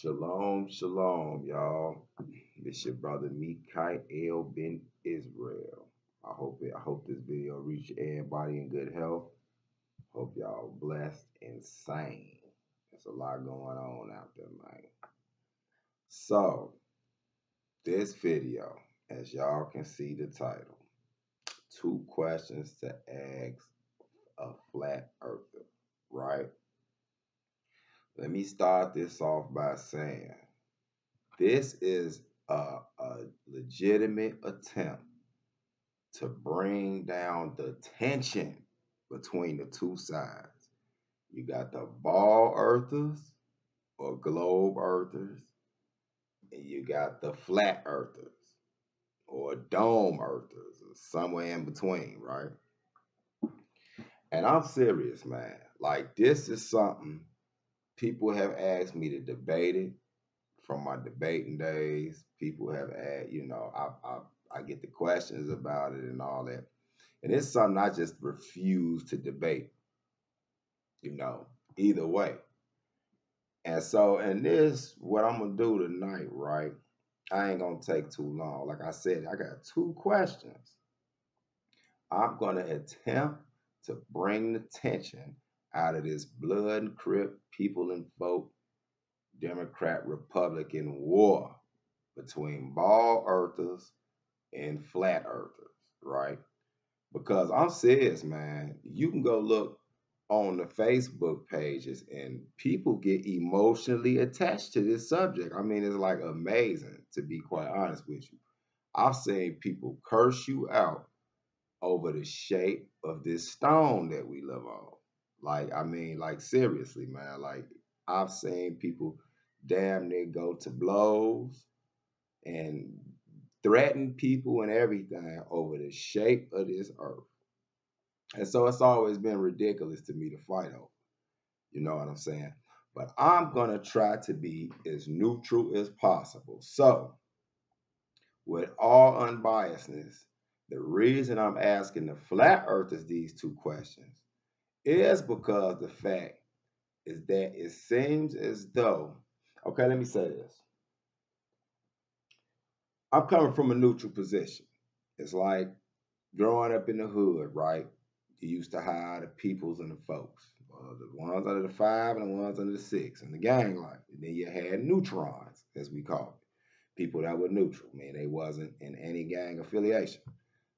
Shalom, shalom, y'all. It's your brother Mikael Ben Israel. I hope this video reached everybody in good health. Hope y'all blessed and sane. There's a lot going on out there, man. So this video, as y'all can see the title, 2 questions to ask a flat earther, right? Let me start this off by saying this is a legitimate attempt to bring down the tension between the two sides. You got the ball earthers or globe earthers, and you got the flat earthers or dome earthers, or somewhere in between, right? And I'm serious, man. Like, this is something people have asked me to debate it from my debating days. People have asked, I get the questions about it and all that. And it's something I just refuse to debate, either way. And so, in this, what I'm going to do tonight, right? I ain't going to take too long. Like I said, I got 2 questions. I'm going to attempt to bring the tension out of this blood and crip, people and folk, Democrat Republican war between ball earthers and flat earthers, right? Because I'm serious, man. You can go look on the Facebook pages and people get emotionally attached to this subject. I mean, it's like amazing, to be quite honest with you. I've seen people curse you out over the shape of this stone that we live on. Like seriously, man. Like, I've seen people damn near go to blows and threaten people and everything over the shape of this earth. And so it's always been ridiculous to me to fight over. You know what I'm saying? But I'm going to try to be as neutral as possible. So, with all unbiasedness, the reason I'm asking the flat earthers these 2 questions is because the fact is that it seems as though, okay, let me say this. I'm coming from a neutral position. It's like growing up in the hood, right? You used to hire the peoples and the folks, the ones under the 5 and the ones under the 6, and the gang life. And then you had neutrons, as we call it, people that were neutral. I mean, they wasn't in any gang affiliation.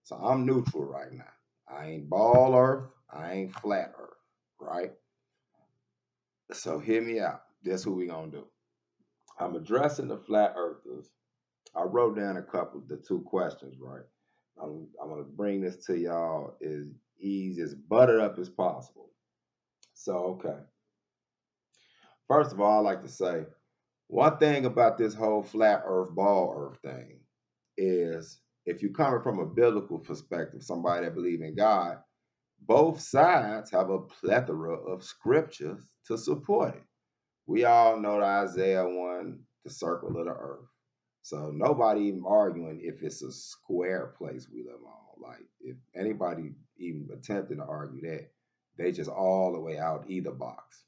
So I'm neutral right now. I ain't ball earth, I ain't flat earth, right? So hear me out. That's what we gonna do. I'm addressing the flat earthers. I wrote down a couple, the 2 questions, right? I'm gonna bring this to y'all as easy, as buttered up as possible. So, okay. First of all, I like to say one thing about this whole flat earth, ball earth thing is if you're coming from a biblical perspective, somebody that believes in God, both sides have a plethora of scriptures to support it. We all know the Isaiah 1, the circle of the earth. So nobody even arguing if it's a square place we live on. Like, if anybody even attempting to argue that, they just all the way out either box.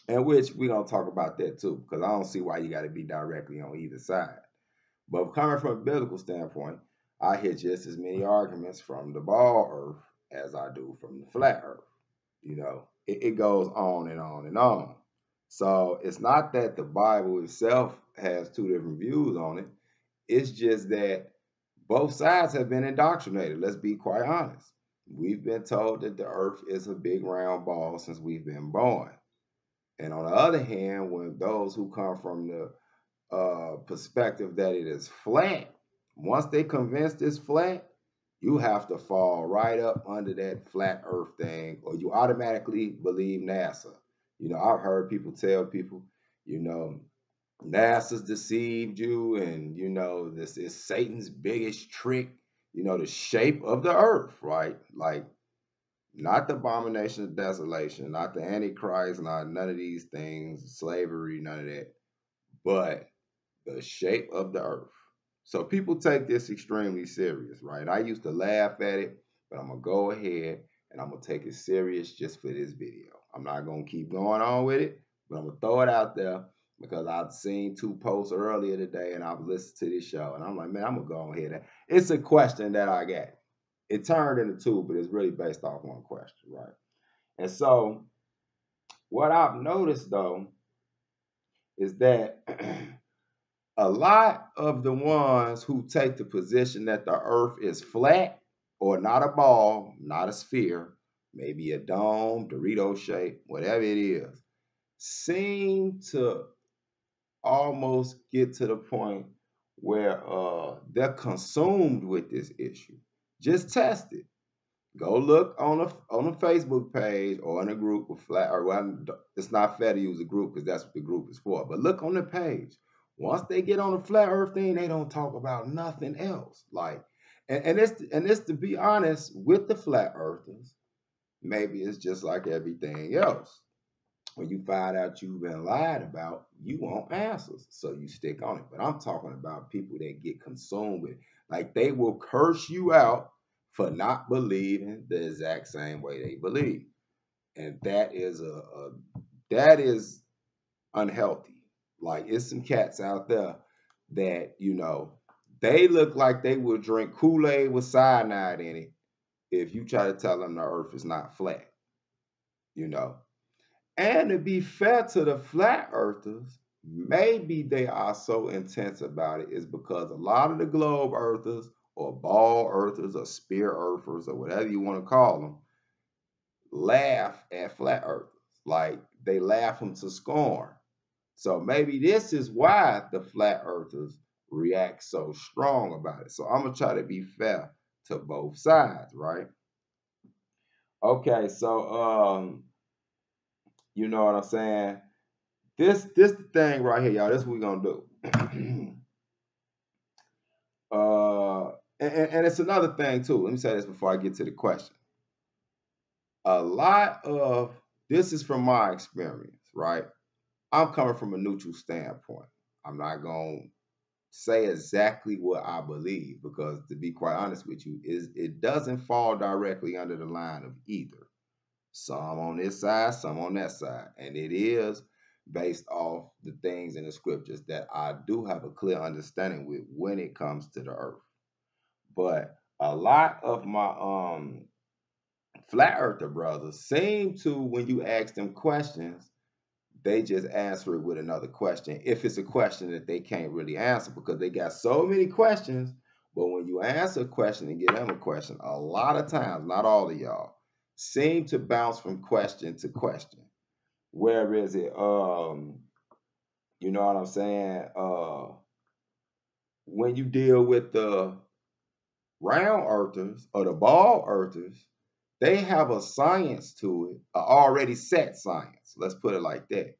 And which we're going to talk about that too, because I don't see why you got to be directly on either side. But coming from a biblical standpoint, I hear just as many arguments from the ball earth as I do from the flat earth. It goes on and on and on. So it's not that the Bible itself has 2 different views on it. It's just that both sides have been indoctrinated. Let's be quite honest. We've been told that the earth is a big round ball since we've been born. And on the other hand, when those who come from the perspective that it is flat, once they convinced it's flat, you have to fall right up under that flat earth thing, or you automatically believe NASA. I've heard people tell people, you know, NASA's deceived you, and this is Satan's biggest trick, the shape of the earth, right? Like, not the abomination of desolation, not the Antichrist, not none of these things, slavery, none of that, but the shape of the earth. So people take this extremely serious, right? I used to laugh at it, but I'm going to go ahead and I'm going to take it serious just for this video. I'm not going to keep going on with it, but I'm going to throw it out there because I've seen two posts earlier today and I've listened to this show and I'm like, man, I'm gonna go ahead. It's a question that I got. It turned into two, but it's really based off one question, right? And so what I've noticed though is that a lot of the ones who take the position that the earth is flat or not a ball, not a sphere, maybe a dome, Dorito shape, whatever it is, seem to almost get to the point where they're consumed with this issue. Just test it. Go look on a Facebook page or in a group with flat. Or well, it's not fair to use a group because that's what the group is for. But look on the page. Once they get on the flat Earth thing, they don't talk about nothing else. Like, and it's to be honest with the flat Earthers. Maybe it's just like everything else. When you find out you've been lied about, you want answers. So you stick on it. But I'm talking about people that get consumed with it. Like they will curse you out for not believing the exact same way they believe. And that is that is unhealthy. Like it's some cats out there that, they look like they would drink Kool-Aid with cyanide in it if you try to tell them the earth is not flat, you know. And to be fair to the flat earthers, maybe they are so intense about it is because a lot of the globe earthers or ball earthers or spear earthers or whatever you want to call them laugh at flat earthers. Like they laugh them to scorn. So maybe this is why the flat earthers react so strong about it. So I'm going to try to be fair to both sides, right? Okay, so you know what I'm saying? This the thing right here, y'all. This what we're gonna do. And it's another thing too. Let me say this before I get to the question. A lot of this is from my experience, right? I'm coming from a neutral standpoint. I'm not gonna say exactly what I believe because, to be quite honest with you, is it doesn't fall directly under the line of either. Some on this side, some on that side. And it is based off the things in the scriptures that I do have a clear understanding with when it comes to the earth. But a lot of my flat earther brothers seem to, when you ask them questions, they just answer it with another question. If it's a question that they can't really answer because they got so many questions. But when you answer a question and give them a question, a lot of times, not all of y'all, seem to bounce from question to question. Where is it? You know what I'm saying? When you deal with the round earthers or the ball earthers, they have a science to it, a already set science. Let's put it like that.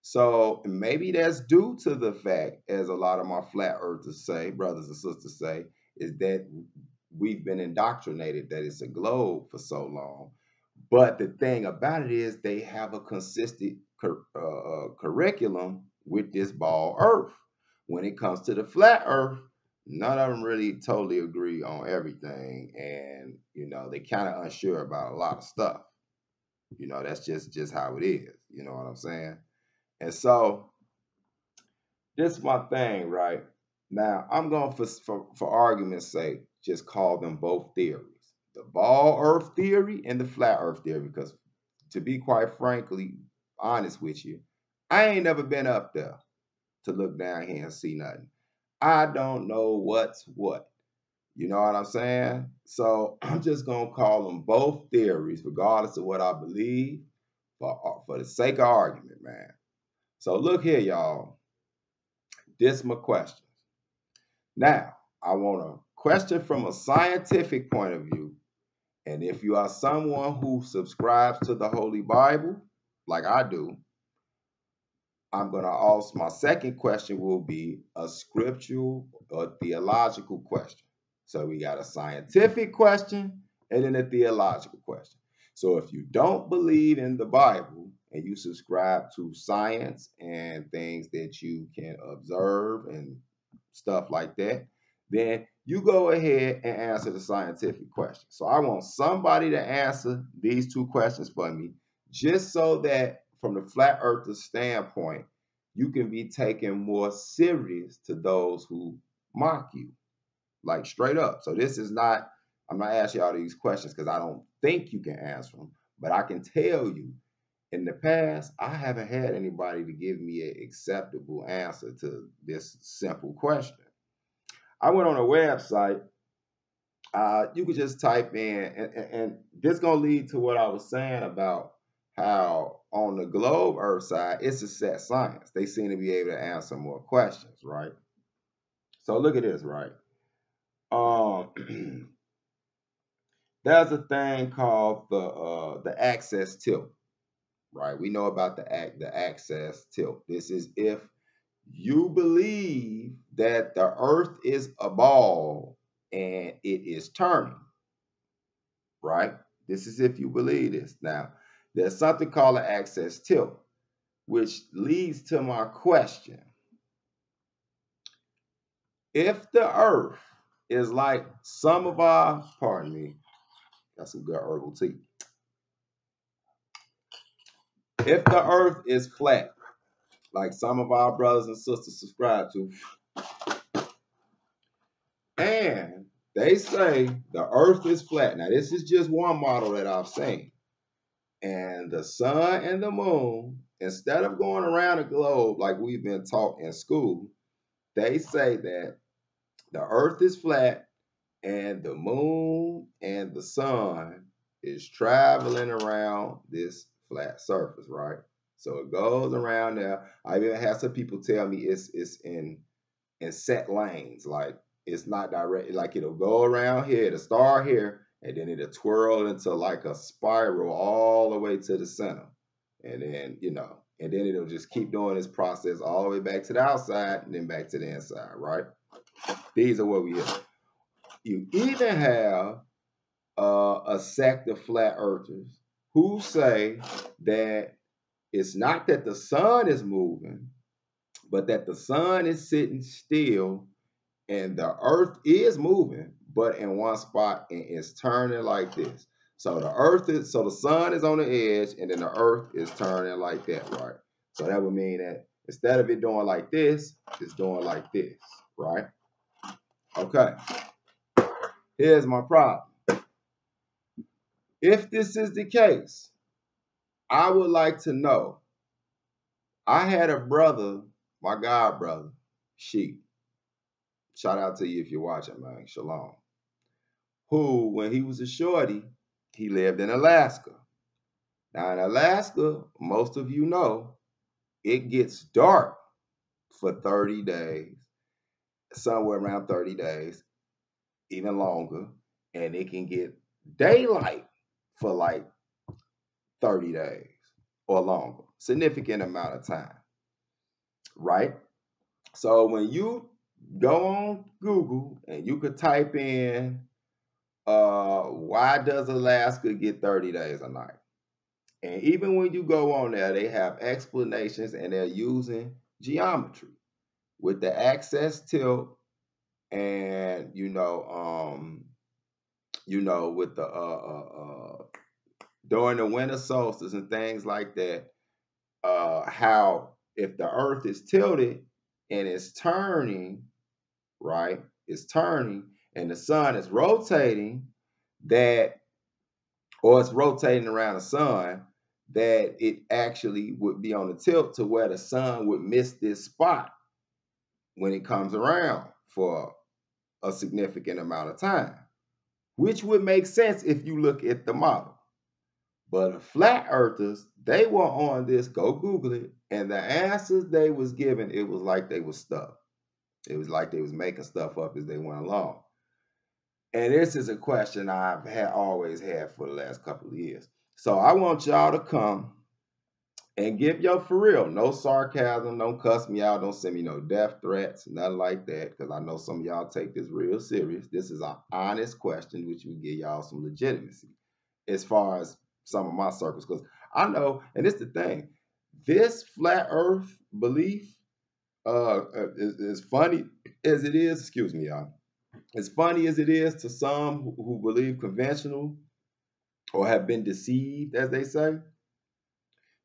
So maybe that's due to the fact, as a lot of my flat earthers say, brothers and sisters say, is that we've been indoctrinated that it's a globe for so long. But the thing about it is they have a consistent curriculum with this ball earth. When it comes to the flat earth, none of them really totally agree on everything. And, they kind of unsure about a lot of stuff. That's just how it is. You know what I'm saying? And so this is my thing, right? Now I'm going for argument's sake, just call them both theories. The ball earth theory and the flat earth theory, because to be quite frankly honest with you, I ain't never been up there to look down here and see nothing. I don't know what's what. You know what I'm saying? So I'm just gonna call them both theories, regardless of what I believe, for the sake of argument, man. So look here, y'all. This is my question. Now, I want a question from a scientific point of view. And if you are someone who subscribes to the Holy Bible, like I do, I'm going to ask my second question will be a scriptural or theological question. So we got a scientific question and then a theological question. So if you don't believe in the Bible and you subscribe to science and things that you can observe and stuff like that, then you go ahead and answer the scientific question. So I want somebody to answer these two questions for me, just so that from the flat earther standpoint, you can be taken more serious to those who mock you, like straight up. So this is not, I'm not asking y'all these questions because I don't think you can answer them, but I can tell you in the past, I haven't had anybody to give me an acceptable answer to this simple question. I went on a website. You could just type in, and this gonna lead to what I was saying about how on the globe Earth side, it's a set science. They seem to be able to answer more questions, right? So look at this, right? Um, there's a thing called the access tilt, right? We know about the access tilt. This is if you believe that the Earth is a ball and it is turning, right? This is if you believe this. Now, there's something called an access tilt, which leads to my question. If the Earth is like some of our, pardon me, got some good herbal tea. If the Earth is flat, like some of our brothers and sisters subscribe to, and they say the Earth is flat. Now, this is just one model that I've seen. And the sun and the moon, instead of going around the globe like we've been taught in school, they say that the Earth is flat and the moon and the sun is traveling around this flat surface, right? So it goes around there. I even had some people tell me it's in set lanes, like it's not direct, like it'll go around here, it'll start here, and then it'll twirl into like a spiral all the way to the center. And then, and then it'll just keep doing this process all the way back to the outside and then back to the inside, right? These are what we have. You even have a sect of flat earthers who say that it's not that the sun is moving, but that the sun is sitting still and the earth is moving, but in one spot and it's turning like this. So the sun is on the edge and then the earth is turning like that, right? So that would mean that instead of it doing like this, it's doing like this, right? Okay. Here's my problem. If this is the case, I would like to know. I had a brother, my god brother, Sheep. Shout out to you if you're watching, man. Shalom. Who, when he was a shorty, he lived in Alaska. Now, in Alaska, most of you know, it gets dark for 30 days, somewhere around 30 days, even longer, and it can get daylight for like 30 days or longer, significant amount of time, right? So when you go on Google and you could type in, why does Alaska get 30 days a night? And even when you go on there, they have explanations and they're using geometry with the access tilt and with the during the winter solstice and things like that, how if the earth is tilted and it's turning, right? It's turning and the sun is rotating, that or it's rotating around the sun, that it actually would be on the tilt to where the sun would miss this spot when it comes around for a significant amount of time, which would make sense if you look at the model. But the flat earthers, they were on this, go Google it, and the answers they was given, it was like they was stuck. It was like they was making stuff up as they went along. And this is a question I've always had for the last couple of years. So I want y'all to come and give your for real, no sarcasm, don't cuss me out, don't send me no death threats, nothing like that, because I know some of y'all take this real serious. This is an honest question, which will give y'all some legitimacy as far as some of my circles, because I know, and it's the thing, this flat earth belief is funny as it is, excuse me, y'all, as funny as it is to some who believe conventional or have been deceived, as they say,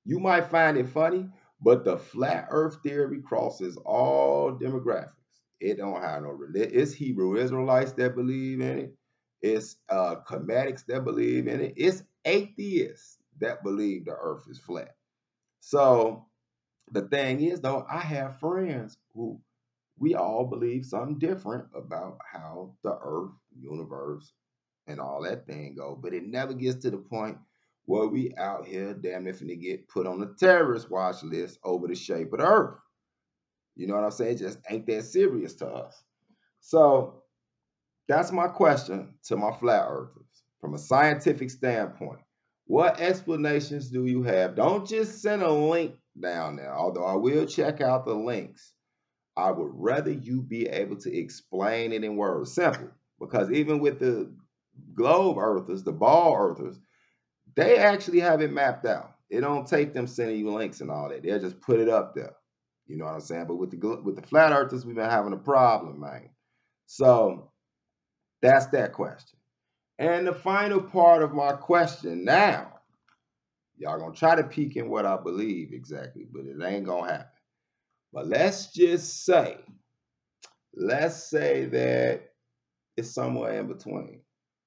you might find it funny, But the flat earth theory crosses all demographics. It don't have no religion. It's Hebrew Israelites that believe in it. It's Comedics that believe in it. It's atheists that believe the earth is flat. So the thing is, though, I have friends who we all believe something different about how the earth, universe, and all that thing go, but it never gets to the point where we out here damn if to get put on the terrorist watch list over the shape of the earth. You know what I'm saying? It just ain't that serious to us. So that's my question to my flat earthers. From a scientific standpoint, what explanations do you have? Don't just send a link down there, although I will check out the links. I would rather you be able to explain it in words, simple. Because even with the globe earthers, the ball earthers, they actually have it mapped out. It don't take them sending you links and all that. They'll just put it up there. You know what I'm saying? But with the flat earthers, we've been having a problem, man. So that's that question. And the final part of my question now, y'all gonna try to peek in what I believe exactly, but it ain't gonna happen. But let's say that it's somewhere in between.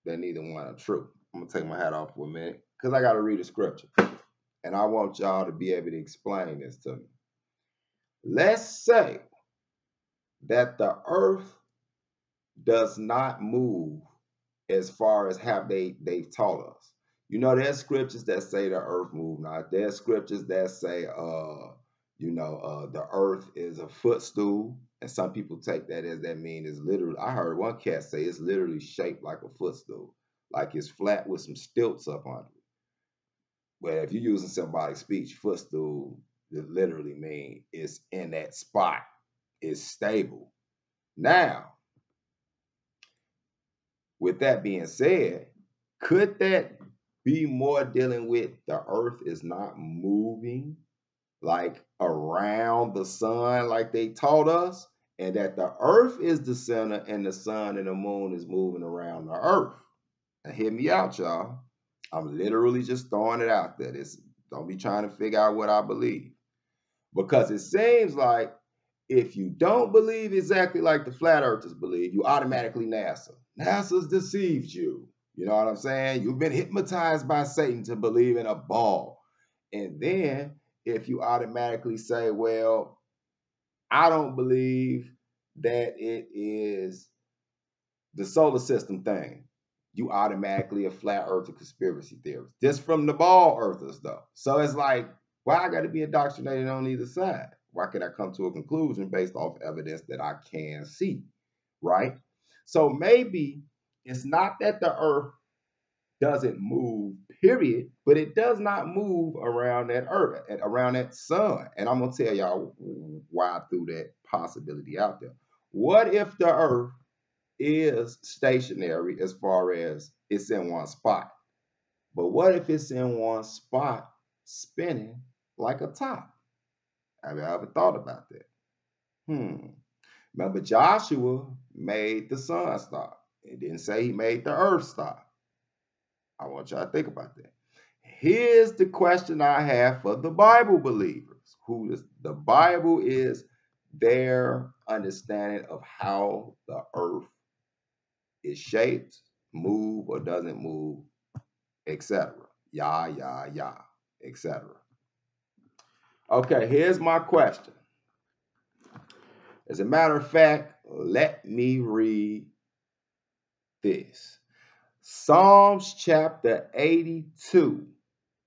That neither one are true. I'm gonna take my hat off for a minute because I gotta read the scripture. And I want y'all to be able to explain this to me. Let's say that the earth does not move as far as how they've taught us. You know, there's scriptures that say the earth move not. There's scriptures that say the earth is a footstool. And some people take that as that mean is literally, I heard one cat say it's literally shaped like a footstool, like it's flat with some stilts up on it. But if you're using somebody's speech, footstool, it literally means it's in that spot. It's stable. Now, with that being said, could that be more dealing with the earth is not moving like around the sun like they taught us, and that the earth is the center and the sun and the moon is moving around the earth? Now, hear me out, y'all. I'm literally just throwing it out there. Don't be trying to figure out what I believe. Because it seems like if you don't believe exactly like the flat earthers believe, you automatically NASA. NASA's deceived you. You know what I'm saying? You've been hypnotized by Satan to believe in a ball. And then if you automatically say, well, I don't believe that it is the solar system thing, you automatically a flat earther conspiracy theorist. Just from the ball earthers, though. So it's like, why I got to be indoctrinated on either side? Why can I come to a conclusion based off evidence that I can see, right? So maybe it's not that the earth doesn't move, period, but it does not move around that earth, around that sun. And I'm going to tell y'all why I threw that possibility out there. What if the earth is stationary as far as it's in one spot? But what if it's in one spot spinning like a top? Have you ever thought about that? Remember, Joshua made the sun stop. It didn't say he made the earth stop. I want y'all to think about that. Here's the question I have for the Bible believers, who the Bible is their understanding of how the earth is shaped, move or doesn't move, etc. Yeah, etc. Okay, here's my question. As a matter of fact, let me read this. Psalms chapter 82.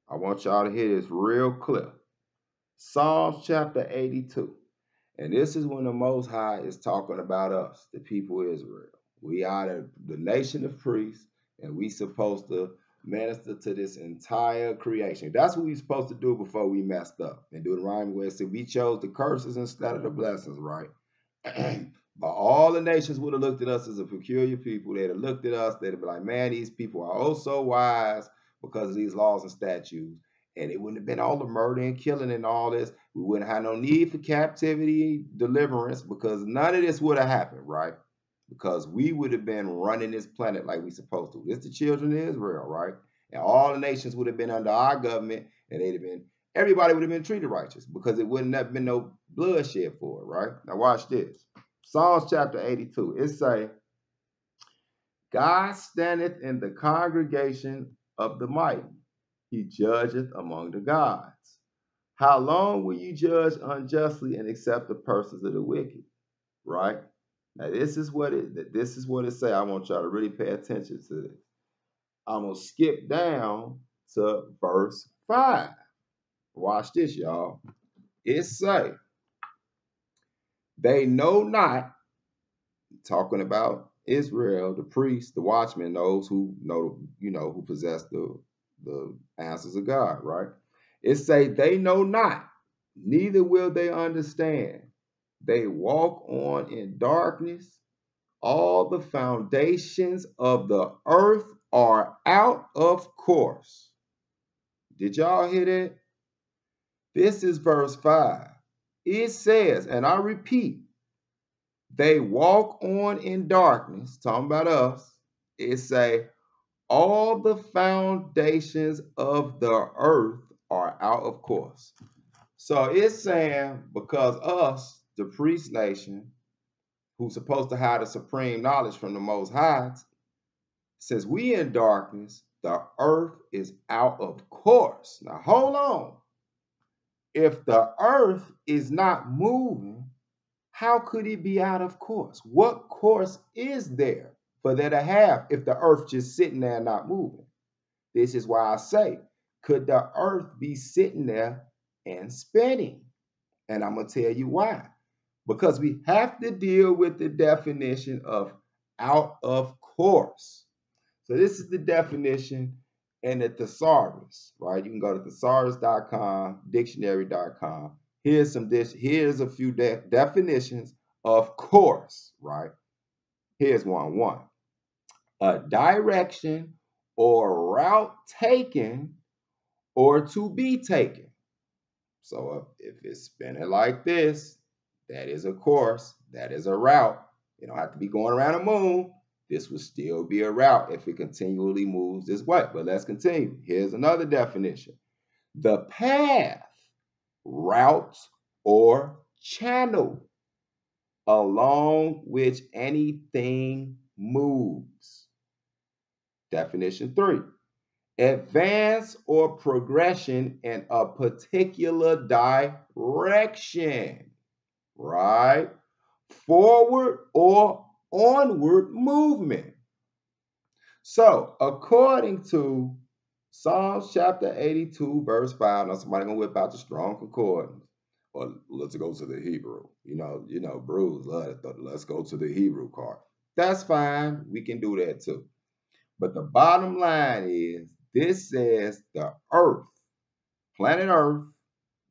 I want y'all to hear this real clear. Psalms chapter 82. And this is when the Most High is talking about us, the people of Israel. We are the nation of priests, and we supposed to minister to this entire creation. That's what we supposed to do before we messed up. And Deuteronomy where it said we chose the curses instead of the blessings, right? But all the nations would have looked at us as a peculiar people. They'd have looked at us. They'd have been like, man, these people are oh so wise because of these laws and statutes. And it wouldn't have been all the murder and killing and all this. We wouldn't have no need for captivity, deliverance, because none of this would have happened, right? Because we would have been running this planet like we supposed to. It's the children of Israel, right? And all the nations would have been under our government, and they'd have been everybody would have been treated righteous because it wouldn't have been no bloodshed for it, right? Now watch this. Psalms chapter 82. It say, God standeth in the congregation of the mighty. He judgeth among the gods. How long will you judge unjustly and accept the persons of the wicked? Right? Now this is what it say. I want y'all to really pay attention to this. I'm gonna skip down to verse 5. Watch this, y'all. It say, they know not, talking about Israel, the priests, the watchmen, those who know, who possess the answers of God, right? It say they know not, neither will they understand. They walk on in darkness. All the foundations of the earth are out of course. Did y'all hear that? This is verse 5. It says, and I repeat, they walk on in darkness, talking about us. It say, all the foundations of the earth are out of course. So it's saying because us, the priest nation, who's supposed to have the supreme knowledge from the Most High, since we in darkness, the earth is out of course. Now hold on. If the earth is not moving, how could it be out of course? What course is there for there to have if the earth just sitting there not moving? This is why I say, could the earth be sitting there and spinning? And I'm going to tell you why. Because we have to deal with the definition of out of course. So this is the definition in the thesaurus, right? You can go to thesaurus.com, dictionary.com. Here's a few definitions of course, right? Here's one. A direction or route taken or to be taken. So if it's spinning like this, that is a course, that is a route. You don't have to be going around the moon. This would still be a route if it continually moves this way. But let's continue. Here's another definition. The path, route, or channel along which anything moves. Definition 3. Advance or progression in a particular direction, right? Forward or onward movement. So, according to Psalms chapter 82, verse 5, now somebody gonna whip out the strong concordance. Or let's go to the Hebrew. Bruce, let's go to the Hebrew card. That's fine. We can do that too. But the bottom line is, this says the earth, planet Earth,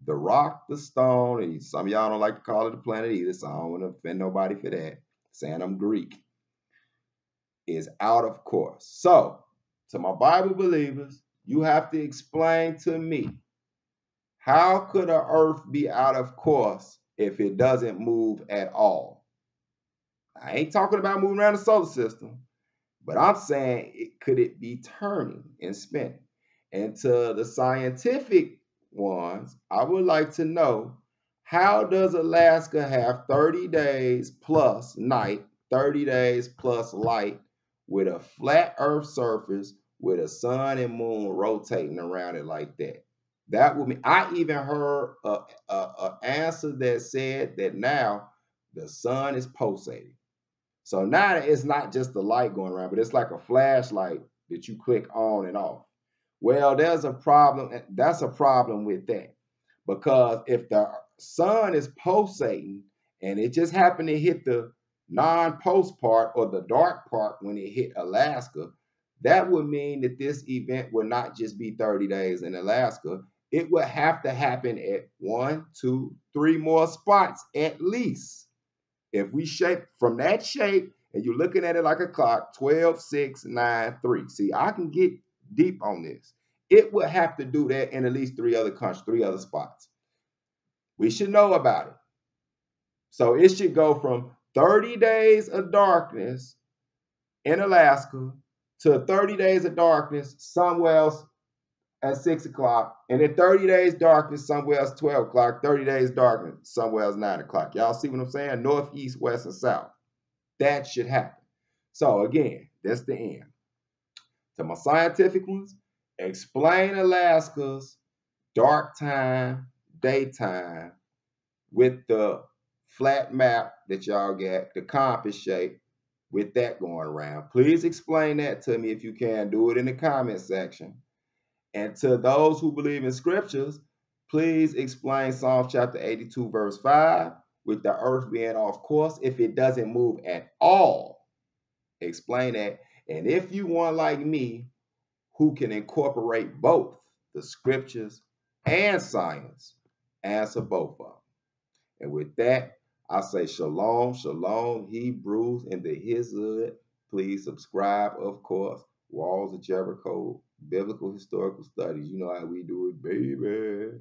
the rock, the stone, and some of y'all don't like to call it a planet either, so I don't want to offend nobody for that, saying I'm Greek, is out of course. So, to my Bible believers, you have to explain to me, how could an earth be out of course if it doesn't move at all? I ain't talking about moving around the solar system, but I'm saying, could it be turning and spinning? And to the scientific ones, I would like to know, how does Alaska have 30 days plus night, 30 days plus light, with a flat Earth surface, with a sun and moon rotating around it like that? That would mean, I even heard an answer that said that now the sun is pulsating. So now it's not just the light going around, but it's like a flashlight that you click on and off. Well, there's a problem. That's a problem with that. Because if the sun is pulsating and it just happened to hit the non-pulse part or the dark part when it hit Alaska, that would mean that this event would not just be 30 days in Alaska. It would have to happen at 1, 2, 3 more spots at least. If we shape from that shape and you're looking at it like a clock, 12, 6, 9, 3. See, I can get deep on this. It would have to do that in at least 3 other countries, 3 other spots. We should know about it. So it should go from 30 days of darkness in Alaska to 30 days of darkness somewhere else at 6 o'clock, and then 30 days darkness somewhere else 12 o'clock, 30 days darkness somewhere else 9 o'clock. Y'all see what I'm saying? North, east, west, and south. That should happen. So again, that's the end. To my scientific ones, explain Alaska's dark time, daytime with the flat map that y'all got, the compass shape, with that going around. Please explain that to me if you can. Do it in the comment section. And to those who believe in scriptures, please explain Psalm chapter 82, verse 5, with the earth being off course if it doesn't move at all. Explain that. And if you want like me, who can incorporate both the scriptures and science, answer both of them. And with that, I say shalom, shalom, Hebrews in the His hood. Please subscribe, of course. Walls of Jericho, Biblical Historical Studies. You know how we do it, baby.